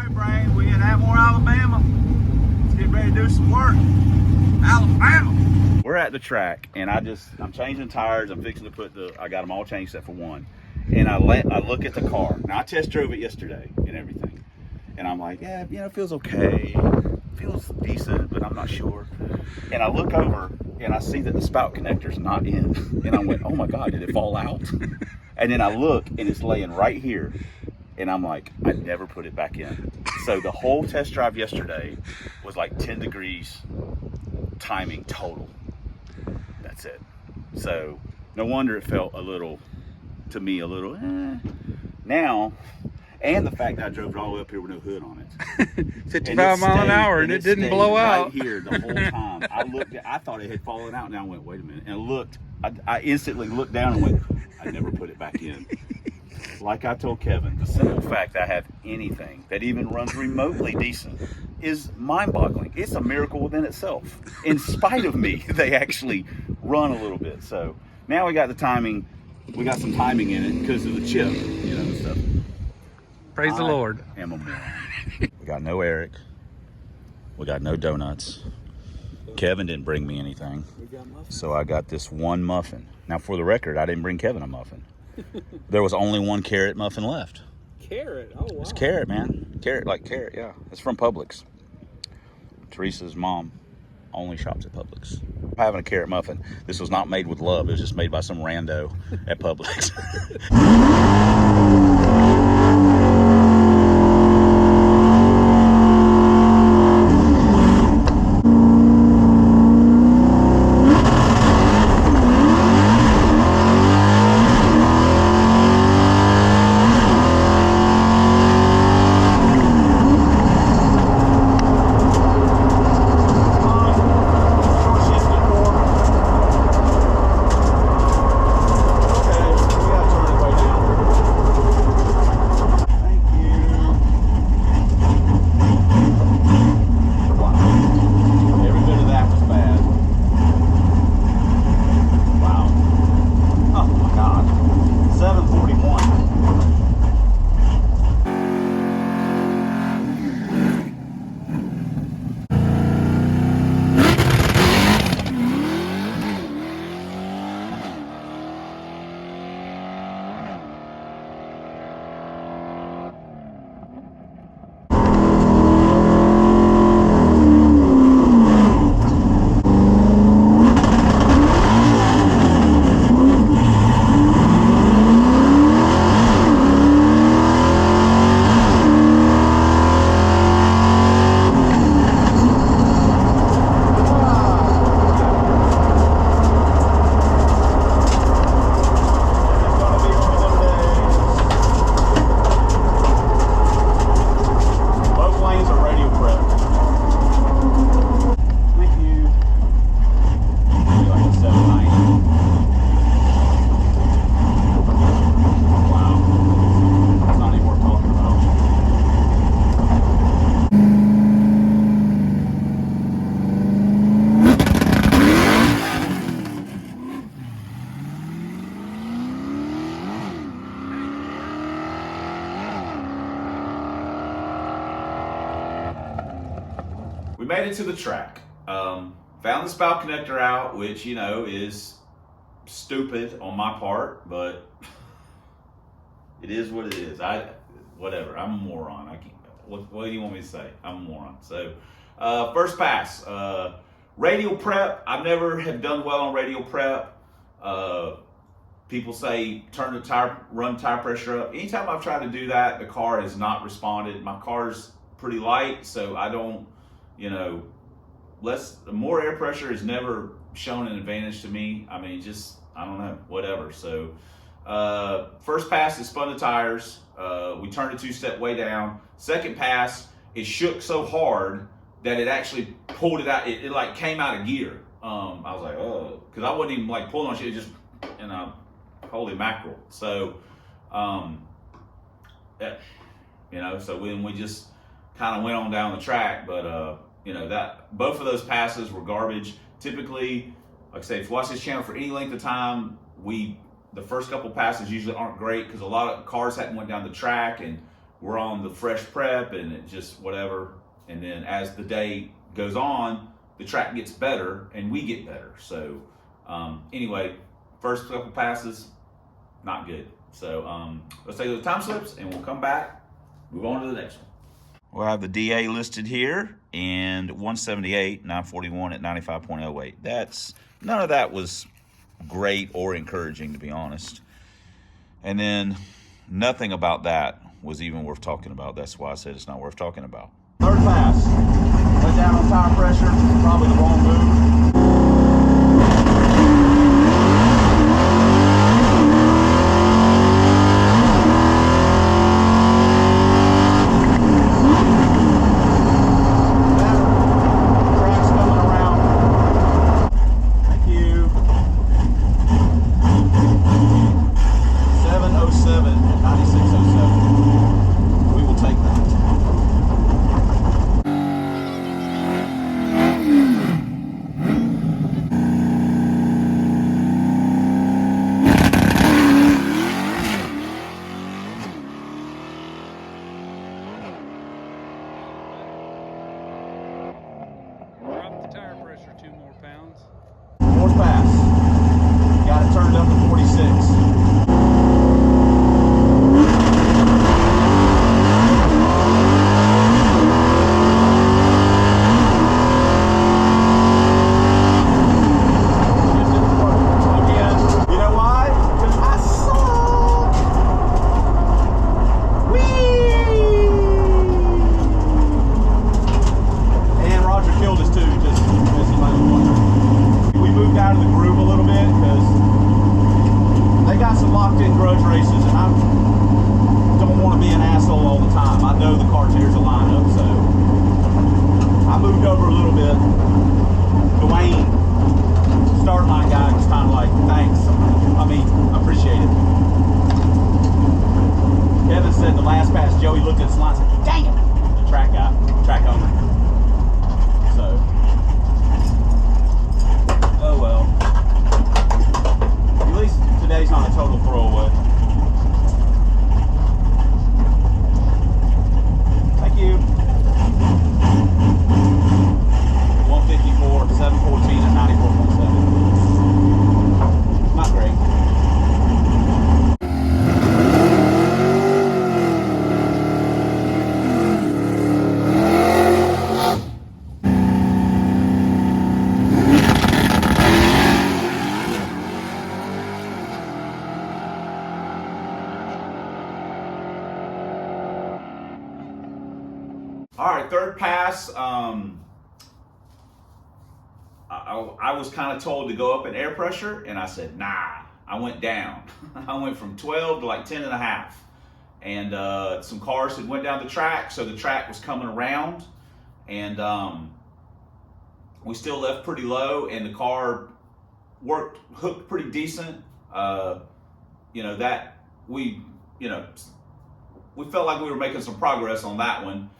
right, Brian, we in Atmore, Alabama. Let's get ready to do some work. Alabama. We're at the track, and I'm changing tires. I'm fixing to put I got them all changed except for one. And I look at the car. Now, I test drove it yesterday and everything. And I'm like, yeah, it feels okay. Feels decent, but I'm not sure. And I look over, and I see that the spout connector's not in. And I went, oh my God, did it fall out? And then I look, and it's laying right here. And I'm like, I never put it back in. So the whole test drive yesterday was like 10 degrees timing total. That's it. So no wonder it felt to me a little, now, and the fact that I drove it all the way up here with no hood on it. 55 mile an hour and it didn't blow out. Right here the whole time. I thought it had fallen out, and I went, wait a minute. And I looked, I instantly looked down and went, I never put it back in. Like I told Kevin, the simple fact that I have anything that even runs remotely decent is mind-boggling. It's a miracle within itself. In spite of me, they actually run a little bit. So now we got the timing. We got some timing in it because of the chip, and stuff. Praise the Lord. Am a moron. We got no Eric. We got no donuts. Kevin didn't bring me anything. So I got this one muffin. Now, for the record, I didn't bring Kevin a muffin. There was only one carrot muffin left. Carrot? Oh, wow. It's carrot, man. Carrot, like carrot, yeah. It's from Publix. Teresa's mom only shops at Publix. Having a carrot muffin. This was not made with love. It was just made by some rando at Publix. We made it to the track. Found the spout connector out, which, is stupid on my part, but it is what it is. Whatever, I'm a moron. I can't, what do you want me to say? I'm a moron. So, first pass, radial prep. I never have done well on radial prep. People say run tire pressure up. Anytime I've tried to do that, the car has not responded. My car's pretty light, so I don't, more air pressure has never shown an advantage to me. I mean, I don't know, whatever. So, first pass, it spun the tires. We turned a two-step way down. Second pass, it shook so hard that it actually pulled it out. It like came out of gear. I was like, oh, because I wasn't even like pulling on shit. It just, holy mackerel. So, so when we just kind of went on down the track, but that both of those passes were garbage. Typically, like I say, if you watch this channel for any length of time, the first couple passes usually aren't great because a lot of cars hadn't went down the track and we're on the fresh prep and it just whatever. And then as the day goes on, the track gets better and we get better. So anyway, first couple passes, not good. So let's take those time slips and we'll come back, move on to the next one. We'll have the DA listed here and 178, 941 at 95.08. None of that was great or encouraging, to be honest. And then nothing about that was even worth talking about. That's why I said it's not worth talking about. Third pass, went down on tire pressure, probably the wrong move. All right, third pass. I was kind of told to go up in air pressure, and I said, nah. I went down. I went from 12 to like 10 and a half. And some cars had went down the track, so the track was coming around. And we still left pretty low, and the car hooked pretty decent. We felt like we were making some progress on that one.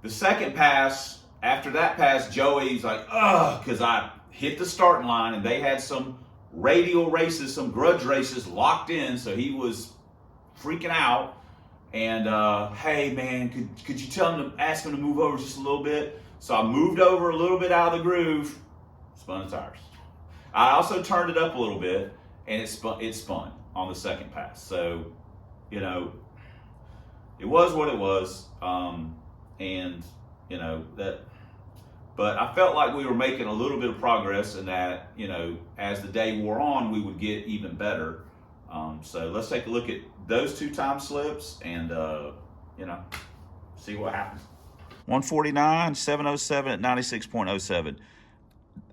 The second pass, after that pass, Joey's like, ugh, because I hit the starting line and they had some radial races, some grudge races locked in, so he was freaking out. And hey man, could you tell him to ask him to move over just a little bit? So I moved over a little bit out of the groove, spun the tires. I also turned it up a little bit, and it spun on the second pass. So, it was what it was. But I felt like we were making a little bit of progress, and that, as the day wore on, we would get even better. So let's take a look at those two time slips and, see what happens. 149, 707 at 96.07.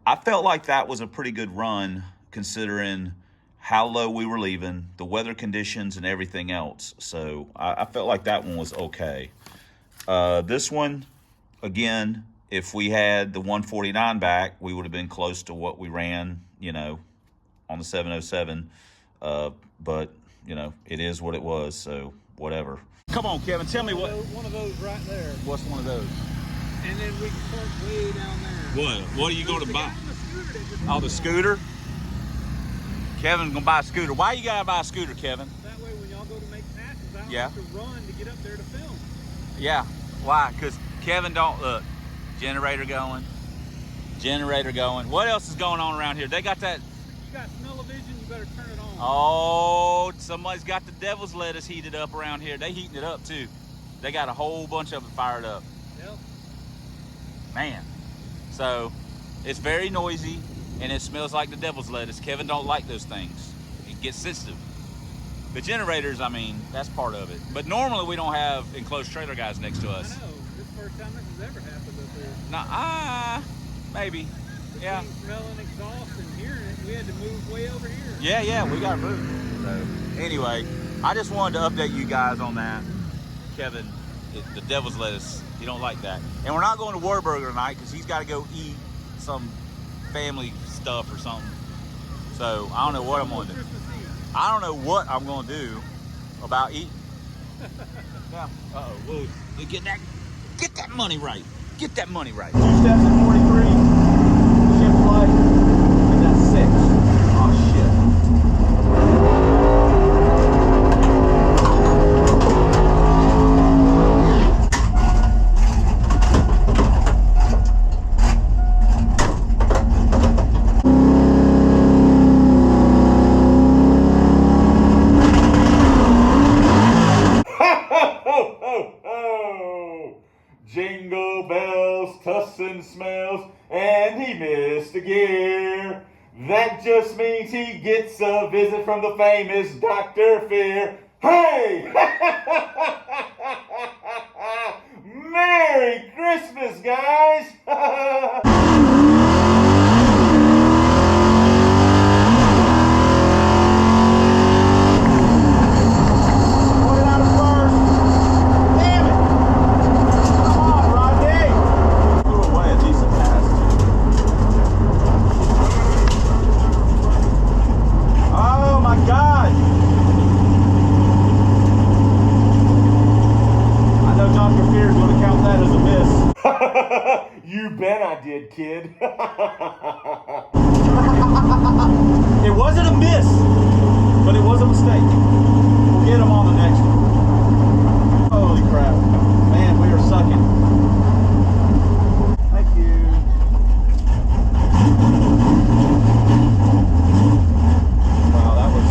I felt like that was a pretty good run considering how low we were leaving, the weather conditions and everything else. So I felt like that one was okay. This one, again, if we had the 149 back, we would have been close to what we ran, on the 707. But, it is what it was, so whatever. Come on, Kevin, tell me what. One of those right there. What's one of those? And then we can park way down there. What are you going to buy? Oh, the scooter? Kevin's going to buy a scooter. Why you got to buy a scooter, Kevin? That way when y'all go to make passes, I don't Yeah. have to run to get up there to film. Yeah. Why? Because Kevin don't look. Generator going. Generator going. What else is going on around here? They got that. You got smell-o-vision, you better turn it on. Oh, somebody's got the devil's lettuce heated up around here. They heating it up too. They got a whole bunch of it fired up. Yep. Man. So it's very noisy and it smells like the devil's lettuce. Kevin don't like those things. He gets sensitive. The generators, I mean, that's part of it. But normally we don't have enclosed trailer guys next to us. I know. This is the first time this has ever happened up here. Nah, maybe. Yeah. Between smelling exhaust and hearing it, we had to move way over here. Yeah, we got to move. So anyway, I just wanted to update you guys on that. Kevin, the devil's lettuce, he don't like that. And we're not going to Whataburger tonight because he's got to go eat some family stuff or something. So I don't know what I'm going to do. I don't know what I'm going to do about eating. Yeah. Uh-oh. Whoa. Get that money right. Get that money right. 2 steps at 43. Shift flight. And that's 6. Oh, shit. Jingle bells, tussin smells, and he missed a gear. That just means he gets a visit from the famous Dr. Fear. Hey! Merry Christmas, guys! You bet I did, kid. It wasn't a miss, but it was a mistake. We'll get him on the next one. Holy crap. Man, we are sucking. Thank you. Wow, that was...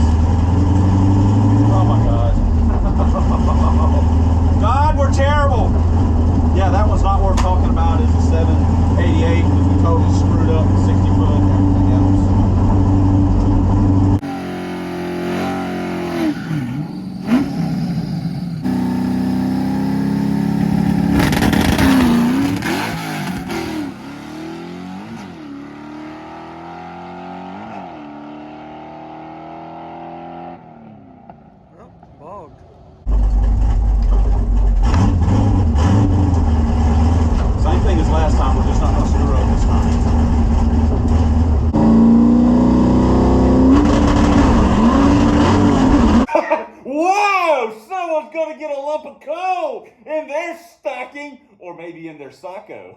Oh my God. God, we're terrible. Yeah, that one's not worth talking about. It's a 788 because we totally screwed up the 60 foot and everything else. Oh, bogged. Same thing as last time, we're just not going to screw up this time. Whoa! Someone's going to get a lump of coal in their stocking, or maybe in their socko.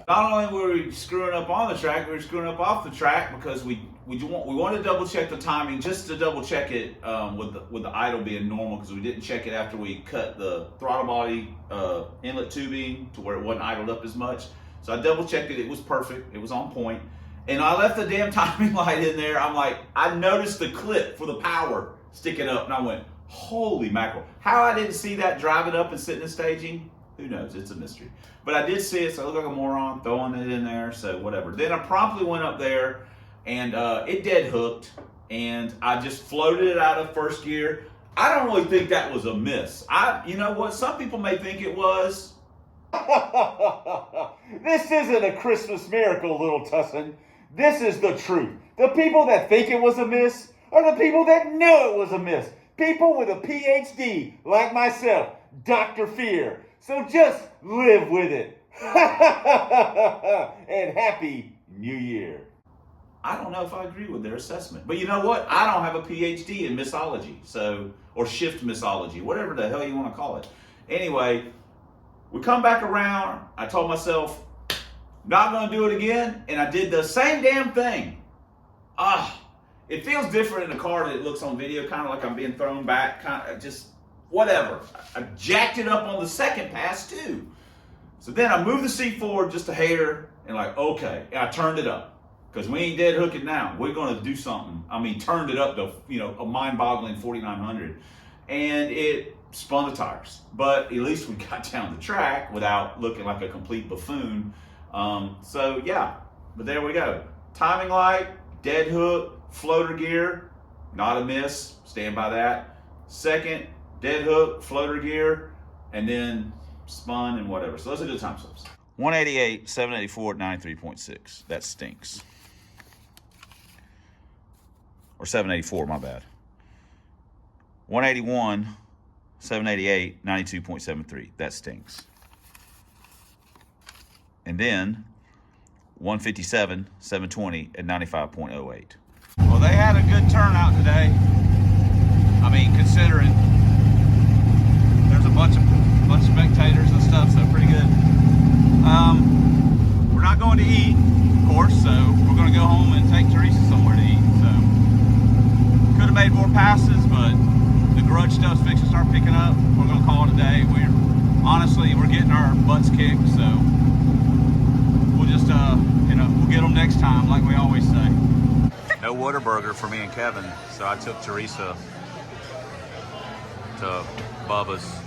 Not only were we screwing up on the track, we were screwing up off the track because we wanted to double check the timing just to double check it with the idle being normal, because we didn't check it after we cut the throttle body inlet tubing to where it wasn't idled up as much. So I double checked it. It was perfect. It was on point. And I left the damn timing light in there. I'm like, I noticed the clip for the power sticking up, and I went, holy mackerel. How I didn't see that driving up and sitting in staging, who knows? It's a mystery. But I did see it, so I look like a moron throwing it in there, so whatever. Then I promptly went up there, and it dead hooked, and I just floated it out of first gear. I don't really think that was a miss. You know what? Some people may think it was. This isn't a Christmas miracle, little Tussin. This is the truth. The people that think it was a miss are the people that know it was a miss. People with a PhD, like myself, Dr. Fear. So just live with it. And Happy New Year. I don't know if I agree with their assessment. But you know what? I don't have a PhD in missology, so, or shift missology, whatever the hell you want to call it. Anyway, we come back around. I told myself, not going to do it again, and I did the same damn thing. It feels different in the car than it looks on video, kind of like I'm being thrown back, kind of just whatever. I jacked it up on the second pass too. So then I moved the seat forward just a hair, and like, okay, and I turned it up. Because we ain't dead hooking now. We're going to do something. I mean, turned it up to, a mind-boggling 4,900. And it spun the tires. But at least we got down the track without looking like a complete buffoon. So, yeah. But there we go. Timing light, dead hook, floater gear. Not a miss. Stand by that. Second, dead hook, floater gear. And then spun and whatever. So let's do the time slips. 188, 784, 93.6. That stinks. Or 784, my bad. 181, 788, 92.73. That stinks. And then 157, 720 at 95.08. Well, they had a good turnout today. I mean, considering there's a bunch of spectators and stuff, so pretty good. We're not going to eat, of course, so we're going to go home and take Teresa somewhere to eat. So could have made more passes, but the grudge stuff's fixing to start picking up. We're going to call it a day. We're getting our butts kicked, so we'll just we'll get them next time, like we always say. No Whataburger for me and Kevin, so I took Teresa to Bubba's.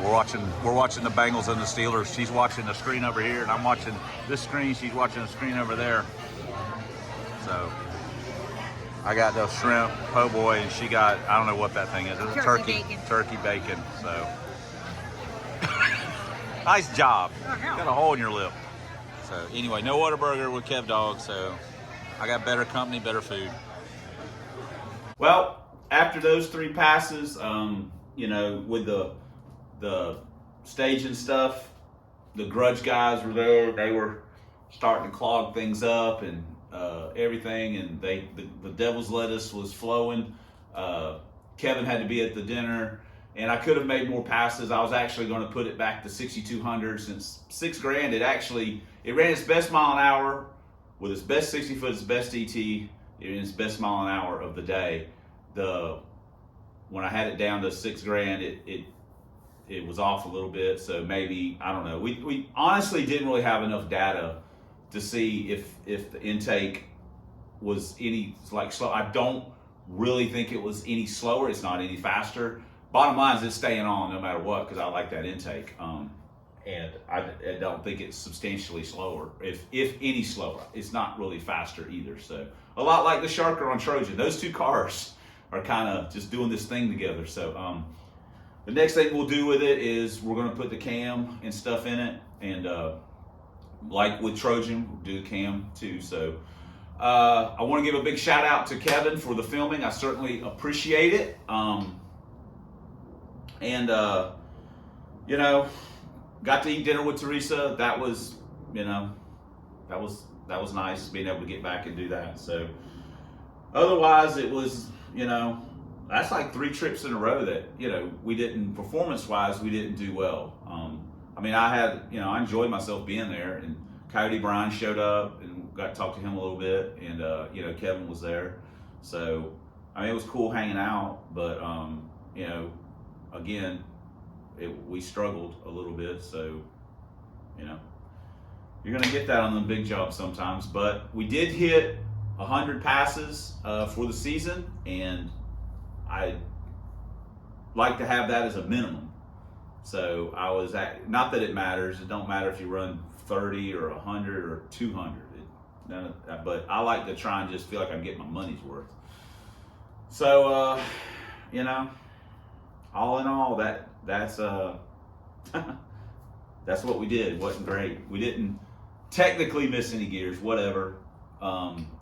We're watching the Bengals and the Steelers. She's watching the screen over here, and I'm watching this screen. She's watching the screen over there. So I got the shrimp po' boy, and she got, I don't know what that thing is. It's turkey bacon. So nice job. Got a hole in your lip. So anyway, no Whataburger with Kev Dog. So I got better company, better food. Well, after those three passes, with the staging stuff, the grudge guys were there. They were starting to clog things up and everything, and the devil's lettuce was flowing. Kevin had to be at the dinner, and I could have made more passes. I was actually going to put it back to 6,200 since $6,000. It ran its best mile an hour with its best 60 foot, its best ET, it ran its best mile an hour of the day. When I had it down to $6,000, it was off a little bit, so maybe, I don't know. We honestly didn't really have enough data to see if the intake was any slow. I don't really think it was any slower. It's not any faster. Bottom line is it's staying on no matter what, because I like that intake. And I don't think it's substantially slower. If any slower, it's not really faster either. So a lot like the Sharker on Trojan. Those two cars are kind of just doing this thing together. So the next thing we'll do with it is we're going to put the cam and stuff in it, and like with Trojan, we'll do the cam too. So I want to give a big shout out to Kevin for the filming. I certainly appreciate it. Got to eat dinner with Teresa. That was nice being able to get back and do that. So otherwise, it was that's like 3 trips in a row that we didn't, performance-wise, we didn't do well. mean, I enjoyed myself being there, and Coyote Brian showed up and got to talk to him a little bit, and you know, Kevin was there. So, I mean, it was cool hanging out, but you know, again, we struggled a little bit, so, you know, you're gonna get that on the big jobs sometimes, but we did hit 100 passes for the season, and I'd like to have that as a minimum. So I was not that it matters. It don't matter if you run 30 or 100 or 200. But I like to try and just feel like I'm getting my money's worth. So you know, all in all, that's that's what we did. It wasn't great. We didn't technically miss any gears. Whatever.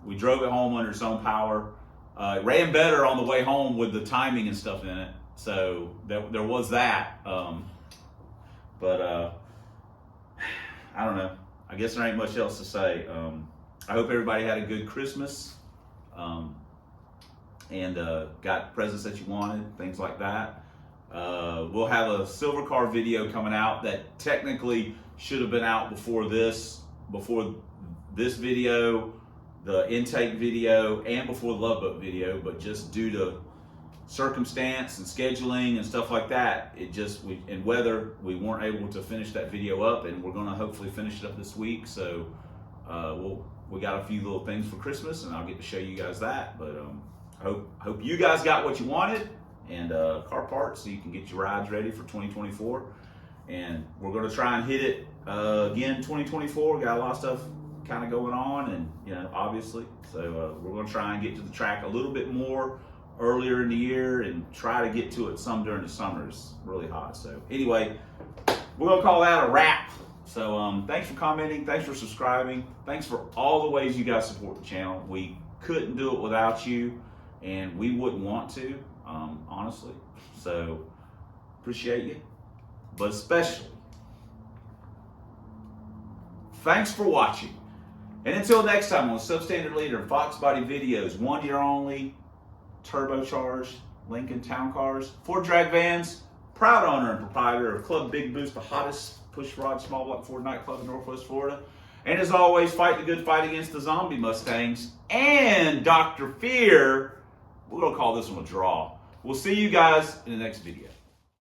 We drove it home under its own power. It ran better on the way home with the timing and stuff in it. So there was that. But I don't know. I guess there ain't much else to say. I hope everybody had a good Christmas and got presents that you wanted, things like that. We'll have a silver car video coming out that technically should have been out before this video, the intake video, and before the Love Boat video, but just due to circumstance and scheduling and stuff like that, and weather, we weren't able to finish that video up, and we're gonna hopefully finish it up this week. So we got a few little things for Christmas, and I'll get to show you guys that. But I hope you guys got what you wanted, and car parts, so you can get your rides ready for 2024. And we're gonna try and hit it again 2024. Got a lot of stuff kind of going on, and you know, obviously, so we're going to try and get to the track a little bit more earlier in the year and try to get to it some during the summer. It's really hot. So anyway, we're going to call that a wrap. So thanks for commenting, thanks for subscribing, thanks for all the ways you guys support the channel. We couldn't do it without you, and we wouldn't want to, honestly. So appreciate you, but especially thanks for watching. And until next time on Substandard Leader and Fox Body Videos, 1 year only, turbocharged Lincoln Town Cars, Ford drag vans, proud owner and proprietor of Club Big Boost, the hottest push rod small block Ford nightclub in Northwest Florida. And as always, fight the good fight against the zombie Mustangs and Dr. Fear. We're going to call this one a draw. We'll see you guys in the next video.